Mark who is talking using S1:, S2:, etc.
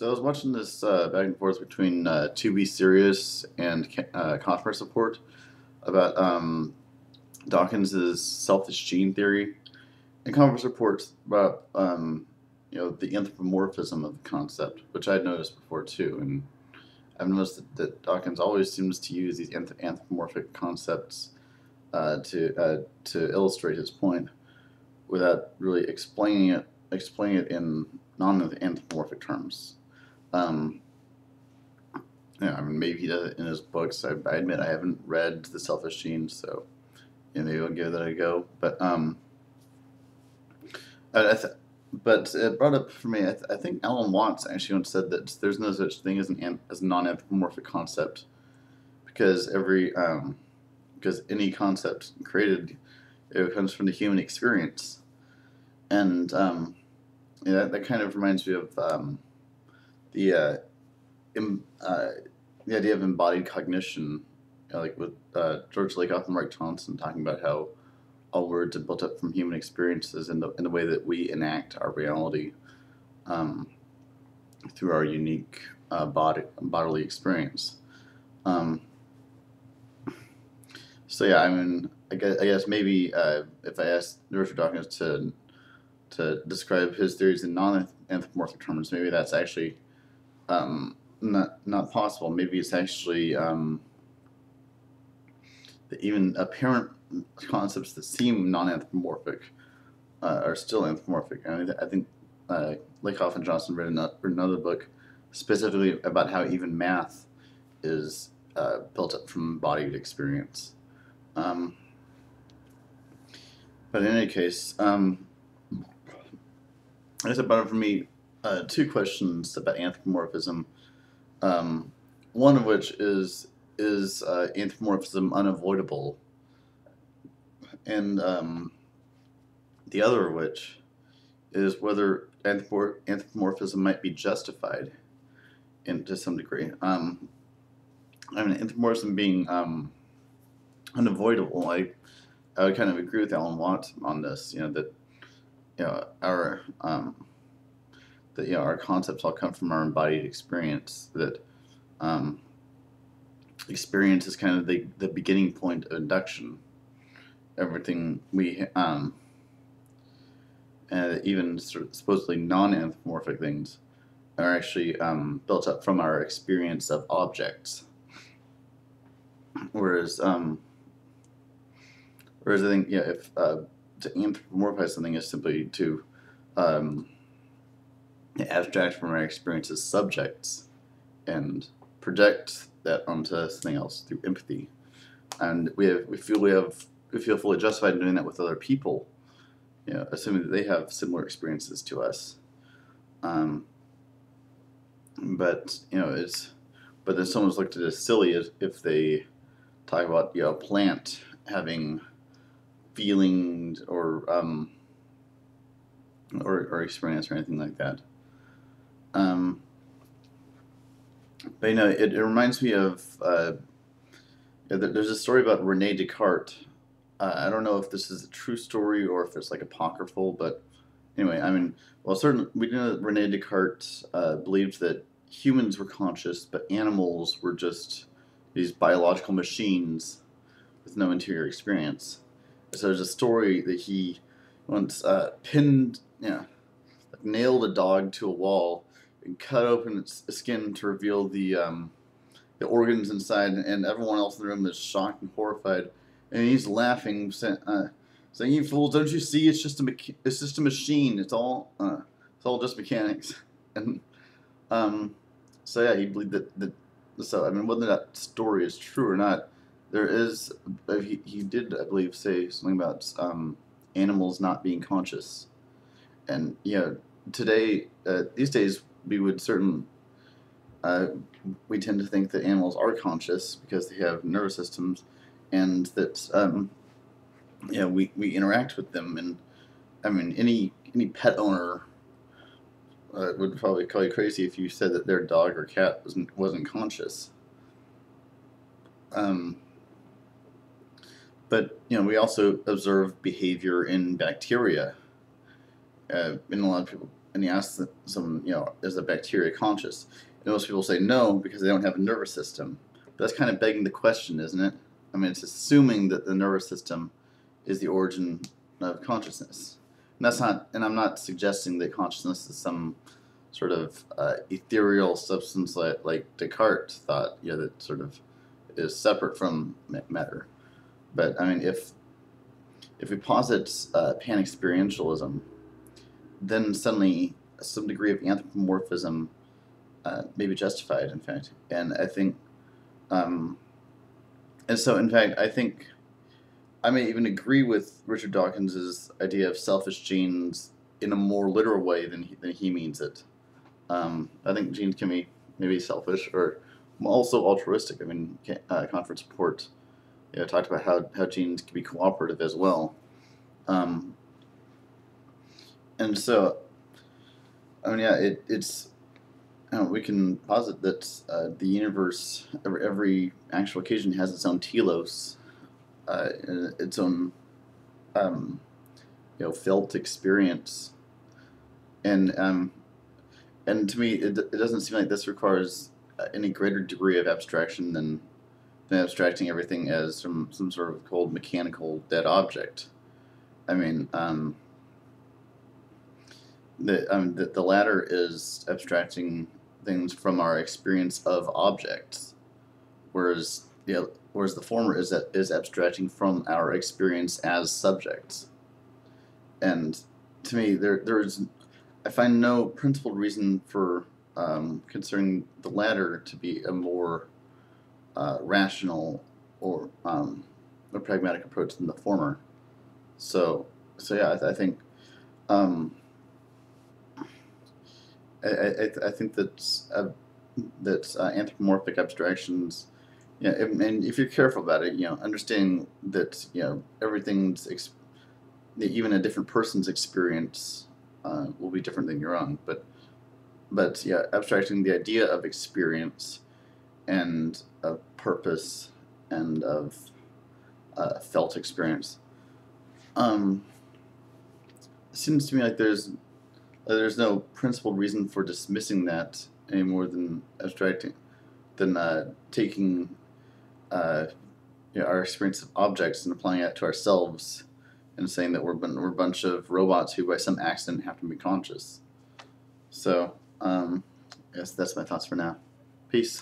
S1: So I was watching this back and forth between To Be Serious and Conference Report about Dawkins's selfish gene theory, and Conference Reports about the anthropomorphism of the concept, which I'd noticed before too, and I've noticed that Dawkins always seems to use these anthropomorphic concepts to illustrate his point without really explaining it in non-anthropomorphic terms. Um, I mean, maybe he does it in his books. I admit I haven't read The Selfish Gene, so maybe I'll give that a go. But it brought up for me. I think Alan Watts actually once said that there's no such thing as as a non-anthropomorphic concept because because any concept created comes from the human experience, and that kind of reminds me of the uh, im, uh, the idea of embodied cognition, like with George Lakoff and Mark Johnson talking about how all words are built up from human experiences in the way that we enact our reality um, through our unique bodily experience. Um, so yeah, I mean, I guess maybe if I asked Richard Dawkins to describe his theories in non-anthropomorphic terms, maybe that's actually not possible. Maybe it's actually even apparent concepts that seem non-anthropomorphic are still anthropomorphic. And I think Lakoff and Johnson wrote another book specifically about how even math is built up from embodied experience. Um, but in any case, I guess it brought up for me two questions about anthropomorphism. Um, one of which is anthropomorphism unavoidable, and the other of which is whether anthropomorphism might be justified to some degree. I mean, anthropomorphism being unavoidable, I would kind of agree with Alan Watts on this. That our our concepts all come from our embodied experience. That um, experience is kind of the beginning point of induction. Everything even sort of supposedly non-anthropomorphic things are actually built up from our experience of objects. Whereas, I think if to anthropomorphize something is simply to um, abstract from our experience as subjects and project that onto something else through empathy, and we feel fully justified in doing that with other people, assuming that they have similar experiences to us. Um, but then someone's looked at it as silly if they talk about a plant having feelings or experience or anything like that. Um, but it reminds me of there's a story about Rene Descartes. I don't know if this is a true story or if it's like apocryphal, but anyway, I mean, well, certainly we know that Rene Descartes believed that humans were conscious, but animals were just these biological machines with no interior experience. So there's a story that he once nailed a dog to a wall and cut open its skin to reveal the organs inside, and everyone else in the room is shocked and horrified. And he's laughing, saying, "You fools! Don't you see? It's just a machine. It's all just mechanics." And so yeah, he believed that. So I mean, whether that story is true or not, there is. He did, I believe, say something about animals not being conscious, and today these days we tend to think that animals are conscious because they have nervous systems, and that we interact with them. And I mean, any pet owner would probably call you crazy if you said that their dog or cat wasn't conscious. Um, but we also observe behavior in bacteria. And a lot of people and you ask someone, is a bacteria conscious? And most people say no because they don't have a nervous system. But that's kind of begging the question, isn't it? I mean, it's assuming that the nervous system is the origin of consciousness. And that's not, and I'm not suggesting that consciousness is some sort of ethereal substance like Descartes thought, that sort of is separate from matter. But I mean, if we posit pan-experientialism, then suddenly some degree of anthropomorphism may be justified, in fact. And I think, and so in fact, I think I may even agree with Richard Dawkins's idea of selfish genes in a more literal way than he means it. I think genes can be maybe selfish or also altruistic. I mean, conference report talked about how genes can be cooperative as well. And so, I mean, yeah, it's we can posit that the universe, every actual occasion has its own telos, its own felt experience, and to me, it doesn't seem like this requires any greater degree of abstraction than abstracting everything as some sort of cold mechanical dead object. I mean, the latter is abstracting things from our experience of objects, whereas the former is abstracting from our experience as subjects. And to me, I find no principled reason for considering the latter to be a more rational or pragmatic approach than the former. So yeah, I think I think that anthropomorphic abstractions, and if you're careful about it, understanding that everything's that even a different person's experience will be different than your own, but yeah, abstracting the idea of experience and of purpose and of felt experience. It seems to me like there's no principled reason for dismissing that any more than taking our experience of objects and applying it to ourselves and saying that we're a bunch of robots who by some accident happen to be conscious. So, yes, that's my thoughts for now. Peace.